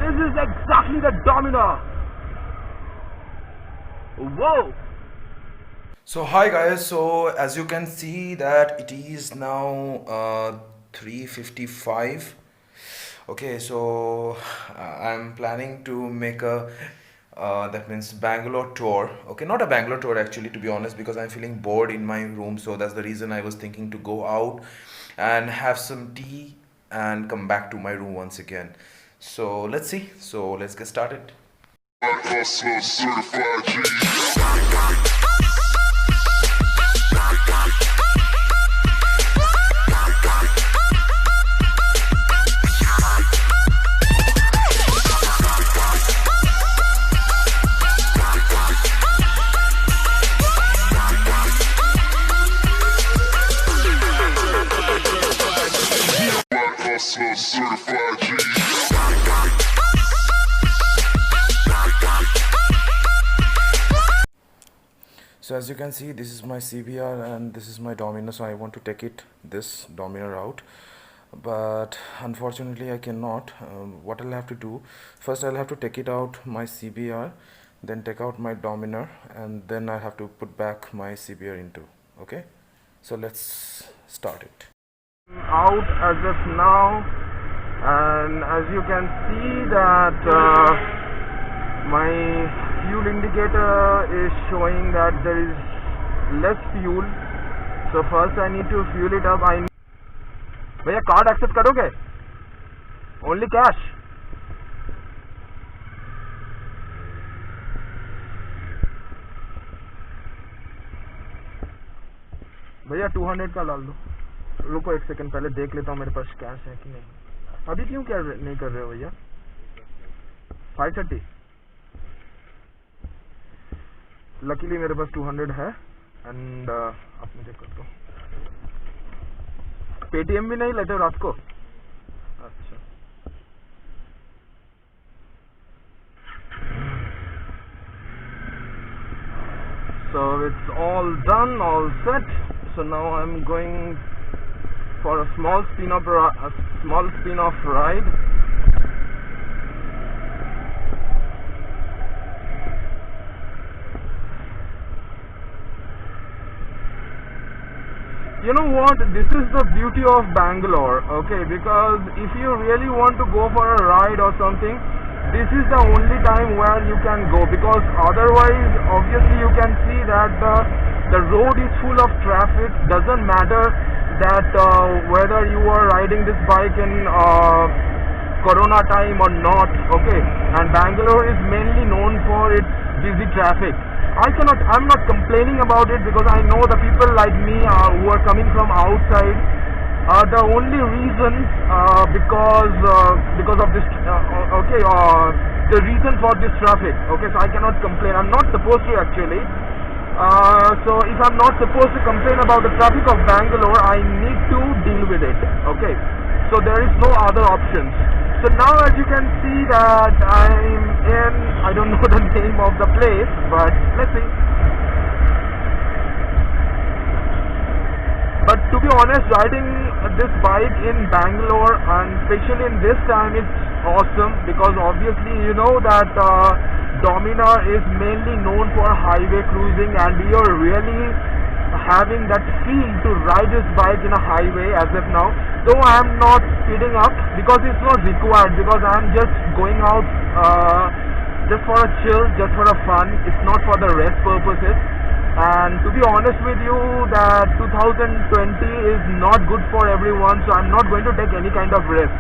This is exactly the Domino. Whoa. So hi guys, so as you can see that it is now 3:55. Okay, so I'm planning to make a that means Bangalore tour. Okay, not a Bangalore tour actually, to be honest, because I'm feeling bored in my room. So that's the reason I was thinking to go out and have some tea and come back to my room once again. So let's see. So let's get started. Hustler certified G. Hustler certified G. So as you can see, this is my CBR and this is my Domino. So I want to take this Domino route, but unfortunately I cannot. What I'll have to do, first I'll have to take it out my CBR, then take out my Domino, and then I have to put back my CBR into. Okay, so let's start it. Out as of now, and as you can see that my fuel indicator is showing that there is less fuel. So first I need to fuel it up. भैया card accept करोगे? Only cash. भैया 200 का डाल दो. रुको एक second, पहले देख लेता हूँ मेरे पास कैश है कि नहीं. अभी क्यों नहीं कर रहे हो भैया? 530. लकीली मेरे पास 200 है एंड आप मुझे कर दो. पेटीएम भी नहीं लेते हो रात को? अच्छा. So it's all done, all set. So now I'm going for a small spin-off ride. You know what, this is the beauty of Bangalore, okay, because if you really want to go for a ride or something, this is the only time where you can go, because otherwise obviously you can see that the road is full of traffic. Doesn't matter that whether you are riding this bike in Corona time or not, okay, and Bangalore is mainly known for its busy traffic. I'm not complaining about it, because I know the people like me who are coming from outside are the only reason because of this the reason for this traffic. Okay, so I cannot complain. I'm not supposed to actually. So if I'm not supposed to complain about the traffic of Bangalore, I need to deal with it. Okay, so there is no other options. So now as you can see that I'm in, I don't know the name of the place, but let's see. But to be honest, riding this bike in Bangalore, and especially in this time, it's awesome, because obviously you know that Domino is mainly known for highway cruising, and we are really having that feel to ride this bike in a highway as of now. Though I am not speeding up because it's not required, because I am just going out just for a chill, just for a fun. It's not for the rest purposes. And to be honest with you, that 2020 is not good for everyone, so I'm not going to take any kind of risk.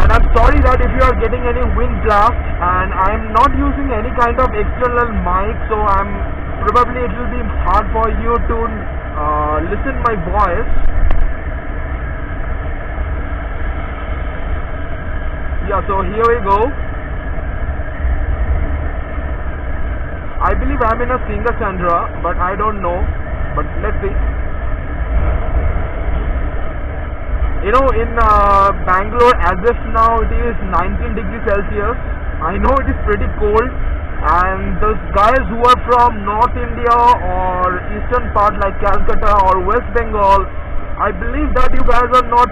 And I'm sorry that if you are getting any wind blast, and I'm not using any kind of external mic, so probably it will be hard for you to listen my voice. Yeah, so here we go. I believe I'm in a Singha-Chandra, but I don't know. But let's see. You know, in Bangalore as of now it is 19 degrees Celsius. I know it is pretty cold, and those guys who are from North India or eastern part like Calcutta or West Bengal, I believe that you guys are not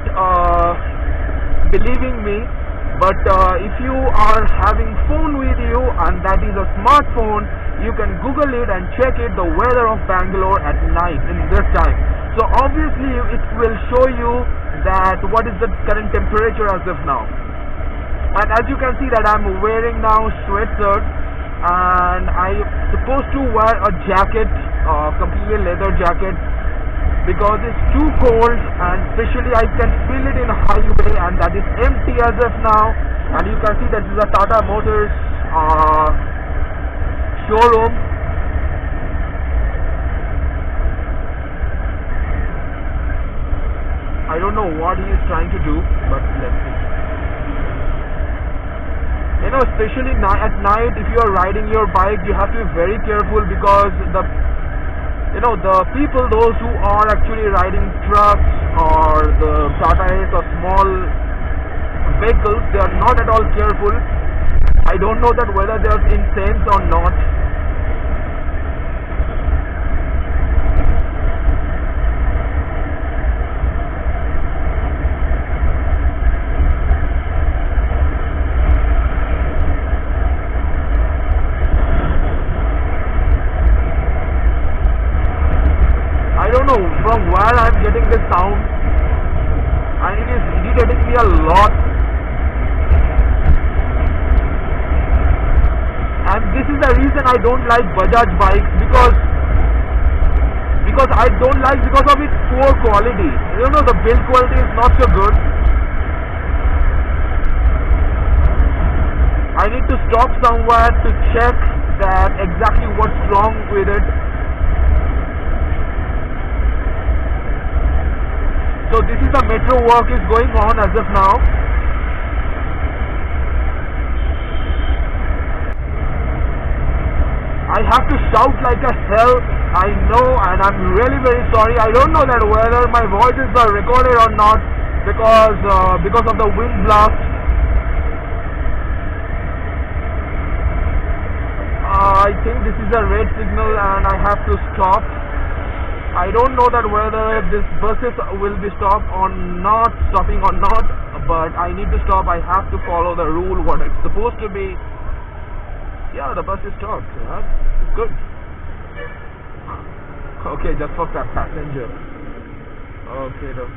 believing me, but if you are having phone with you and that is a smartphone, you can Google it and check it, the weather of Bangalore at night in this time. So obviously it will show you that what is the current temperature as of now. And as you can see that I'm wearing now sweatshirt, and I'm supposed to wear a jacket, completely leather jacket, because it's too cold, and especially I can feel it in highway, and that is empty as of now. And you can see that this is a Tata Motors showroom. I don't know what he is trying to do, but let's see. You know, especially at night, if you are riding your bike, you have to be very careful, because the people, those who are actually riding trucks or the Tata Ace or small vehicles, they are not at all careful. I don't know that whether they are insane or not. From where I'm getting this sound, and it is irritating me a lot. And this is the reason I don't like Bajaj bikes, because I don't like, because of its poor quality. You know, the build quality is not so good. I need to stop somewhere to check that exactly what's wrong with it. So this is the metro work is going on as of now. I have to shout like a hell, I know, and I'm really very sorry. I don't know that whether my voices are recorded or not, because of the wind blast. I think this is a red signal and I have to stop. I don't know that whether this buses will be stopping or not, but I need to stop. I have to follow the rule, what it's supposed to be. Yeah, the bus is stopped. Yeah, it's good. Okay, just for that passenger. Okay, though.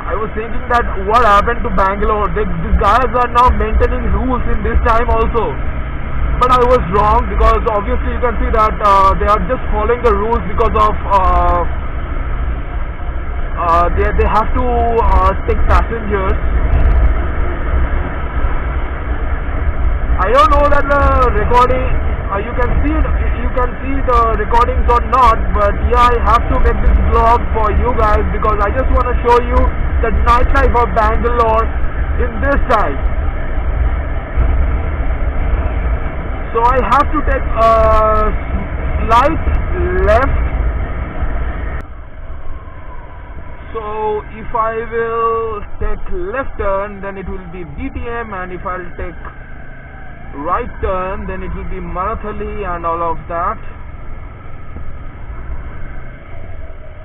I was thinking that what happened to Bangalore? These guys are now maintaining rules in this time also. But I was wrong, because obviously you can see that they are just following the rules because of they have to take passengers. I don't know that the recording you can see the recordings or not, but yeah, I have to make this vlog for you guys, because I just want to show you the nightlife of Bangalore in this time. So I have to take a slight left. So if I will take left turn, then it will be BTM, and if I'll take right turn, then it will be Marathali and all of that.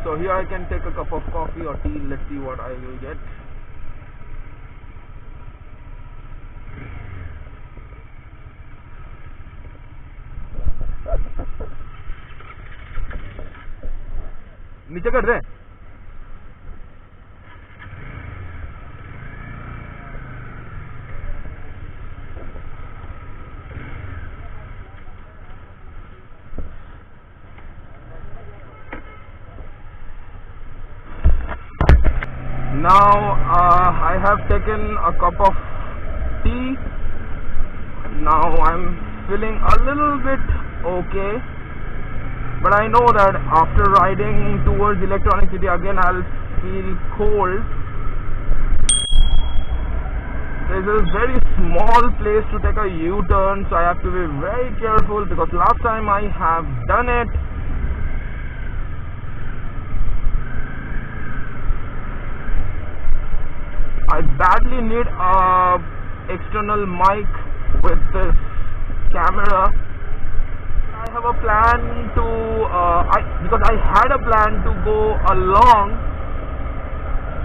So here I can take a cup of coffee or tea. Let's see what I will get. नीचे कर दे. Now I have taken a cup of tea. Now I'm feeling a little bit okay, but I know that after riding towards Electronic City again I'll feel cold. This is a very small place to take a U-turn, so I have to be very careful, because last time I have done it. badly need a external mic with this camera. I have a plan to because I had a plan to go along,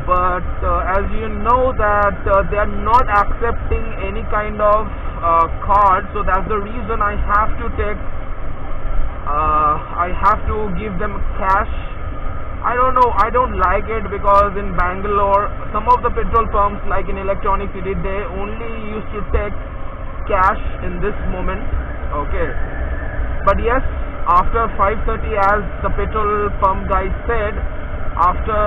but as you know that they are not accepting any kind of card, so that's the reason I have to take I have to give them cash. I don't know, I don't like it because in Bangalore some of the petrol pumps like in Electronic City they only used to take cash in this moment. Okay, but yes, after 5:30, as the petrol pump guy said, after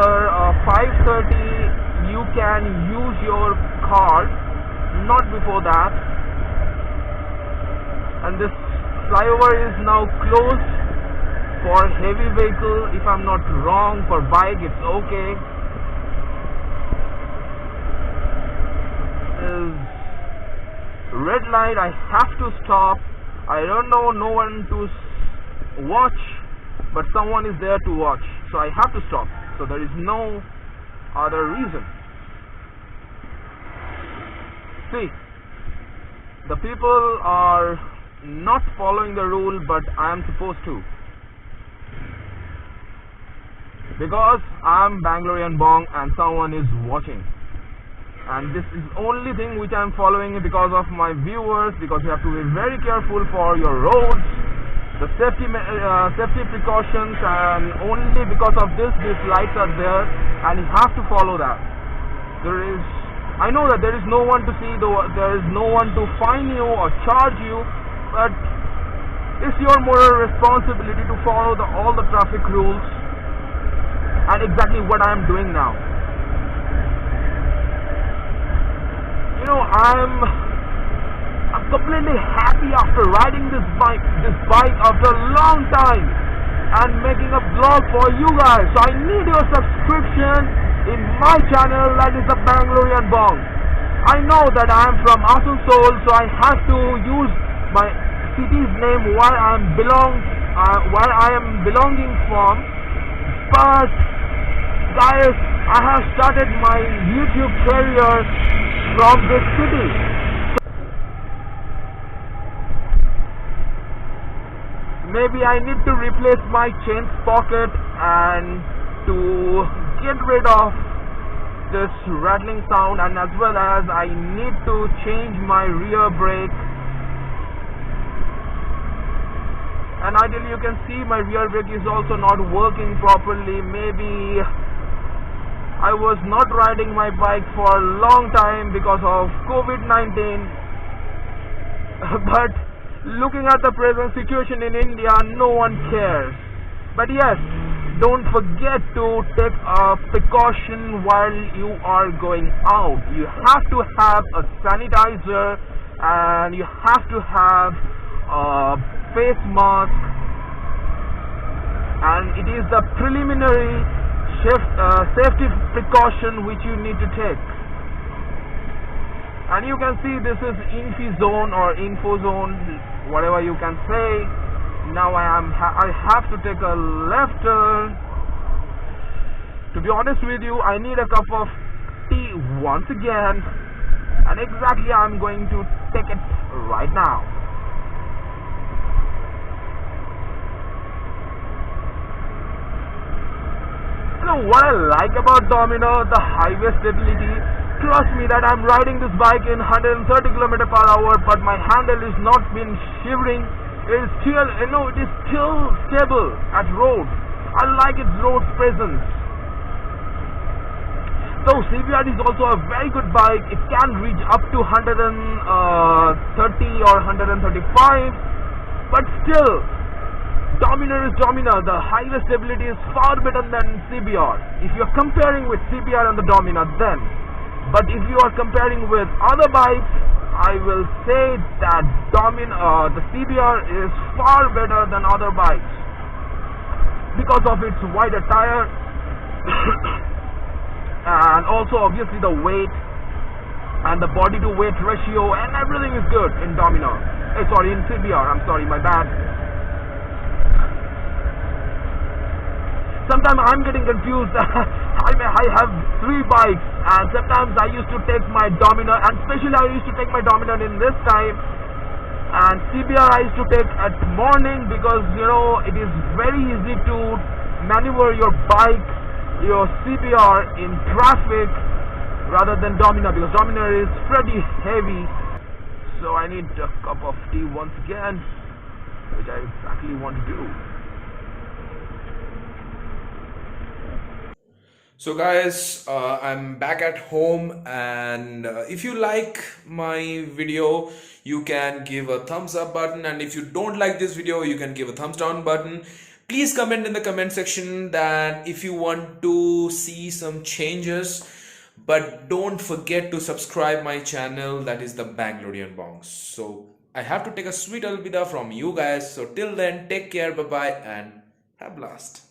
5:30 you can use your card, not before that. And this flyover is now closed for heavy vehicle, if I'm not wrong. For bike it's okay. Is red light, I have to stop. I don't know, no one to watch, but someone is there to watch, so I have to stop. So there is no other reason. See, the people are not following the rule, but I am supposed to, because I am Bangalorean Bong and someone is watching. And this is only thing which I am following because of my viewers, because you have to be very careful for your roads, the safety precautions, and only because of this these lights are there and you have to follow that. I know that there is no one to see, there is no one to fine you or charge you, but it's your moral responsibility to follow all the traffic rules, and exactly what I am doing now. You know, I'm completely happy after riding this bike after a long time and making a vlog for you guys. So I need your subscription in my channel, that is the Bangalorean Bong. I know that I am from Asansol, so I have to use my city's name where I am belonging from. But guys, I have started my YouTube career from this city. Maybe I need to replace my chain pocket and to get rid of this rattling sound, and as well as I need to change my rear brake. And ideally you can see my rear brake is also not working properly. Maybe I was not riding my bike for a long time because of COVID-19. But looking at the present situation in India, no one cares. But yes, don't forget to take a precaution while you are going out. You have to have a sanitizer and you have to have a face mask, and it is the preliminary safety precaution which you need to take. And you can see this is info zone or info zone, whatever you can say. Now I have to take a left turn. To be honest with you, I need a cup of tea once again, and exactly I'm going to take it right now. You know what I like about Domino? The highway stability. Trust me that I'm riding this bike in 130 km/h, but my handle is not been shivering. It is still, it is still stable at road. I like its road presence. So CBR is also a very good bike. It can reach up to 130 or 135, but still, Dominar is Dominar. The highway stability is far better than CBR. If you're comparing with CBR and the Dominar, then. But if you are comparing with other bikes, I will say that the CBR is far better than other bikes because of its wider tire and also obviously the weight and the body to weight ratio, and everything is good in Dominar. Sorry, in CBR. I'm sorry, my bad. Sometimes I'm getting confused. I I have 3 bikes, and sometimes I used to take my Dominar, and especially I used to take my Dominar in this time, and CBR I used to take at morning, because you know it is very easy to maneuver your bike, your CBR in traffic rather than Dominar, because Dominar is pretty heavy. So I need a cup of tea once again, which I exactly want to do. So guys, I'm back at home, and if you like my video, you can give a thumbs up button, and if you don't like this video, you can give a thumbs down button. Please comment in the comment section that if you want to see some changes, but don't forget to subscribe my channel, that is the Bangalorean Bongs. So I have to take a sweet alvida from you guys. So till then, take care, bye bye, and have blast.